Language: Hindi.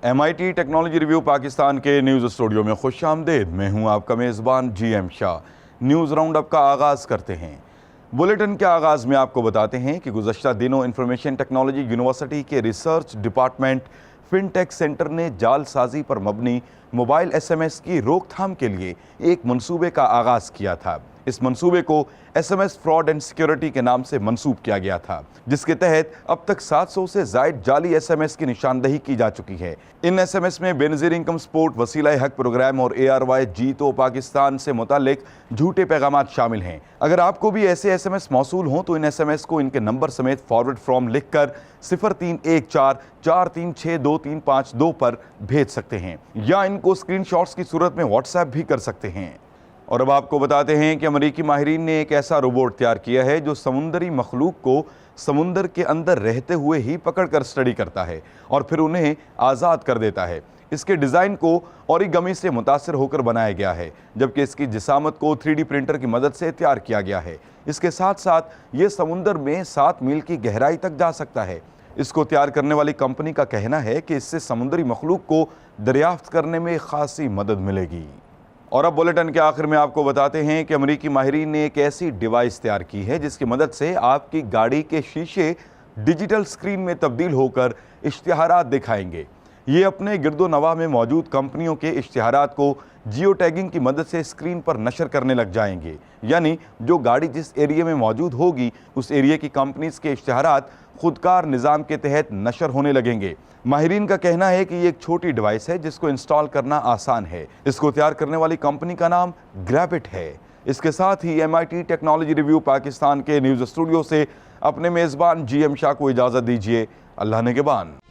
MIT टेक्नोलॉजी रिव्यू पाकिस्तान के न्यूज़ स्टूडियो में खुशामदीद। मैं हूं आपका मेज़बान GM Shah. News round up का आगाज़ करते हैं। बुलेटिन के आगाज़ में आपको बताते हैं कि गुज़श्ता दिनों इंफॉर्मेशन टेक्नोलॉजी यूनिवर्सिटी के रिसर्च डिपार्टमेंट फिनटेक सेंटर ने जालसाजी पर मबनी मोबाइल SMS की रोकथाम के लिए एक मंसूबे का आगाज़ किया था। इस मंसूबे को SMS फ्रॉड एंड सिक्योरिटी के नाम से मंसूब किया गया था, जिसके तहत अब तक 700 से ज़ायद जाली SMS की निशानदही की जा चुकी है। इन SMS में बेनज़ीर इनकम सपोर्ट, वसीला हक प्रोग्राम और ARY जीतो पाकिस्तान से मुतालिक झूठे पैगामात शामिल हैं। अगर आपको भी ऐसे SMS मौसूल हों तो इन SMS को इनके नंबर समेत फॉरवर्ड फ्रॉम लिखकर 0314436235 पर भेज सकते हैं या इनको स्क्रीनशॉट्स की सूरत में व्हाट्सएप भी कर सकते हैं। और अब आपको बताते हैं कि अमेरिकी माहिरीन ने एक ऐसा रोबोट तैयार किया है जो समुंदरी मखलूक को समुंदर के अंदर रहते हुए ही पकड़कर स्टडी करता है और फिर उन्हें आज़ाद कर देता है। इसके डिज़ाइन को ओरिगमी से मुतासिर होकर बनाया गया है, जबकि इसकी जिसामत को 3D प्रिंटर की मदद से तैयार किया गया है। इसके साथ साथ ये समुंदर में 7 मील की गहराई तक जा सकता है। इसको तैयार करने वाली कंपनी का कहना है कि इससे समुंदरी मखलूक को दरियाफ्त करने में खासी मदद मिलेगी। और अब बुलेटिन के आखिर में आपको बताते हैं कि अमेरिकी माहिरीन ने एक ऐसी डिवाइस तैयार की है जिसकी मदद से आपकी गाड़ी के शीशे डिजिटल स्क्रीन में तब्दील होकर इश्तिहारात दिखाएंगे। ये अपने गिरदो नवाह में मौजूद कंपनियों के इश्तिहारात को जियो टैगिंग की मदद से स्क्रीन पर नशर करने लग जाएंगे, यानी जो गाड़ी जिस एरिया में मौजूद होगी उस एरिया की कंपनीज के इश्तिहारात खुदकार निज़ाम के तहत नशर होने लगेंगे। माहिरीन का कहना है कि ये एक छोटी डिवाइस है जिसको इंस्टॉल करना आसान है। इसको तैयार करने वाली कंपनी का नाम ग्रैबिट है। इसके साथ ही MIT टेक्नोलॉजी रिव्यू पाकिस्तान के न्यूज़ स्टूडियो से अपने मेज़बान GM शाह को इजाज़त दीजिए। अल्लाह निगहबान।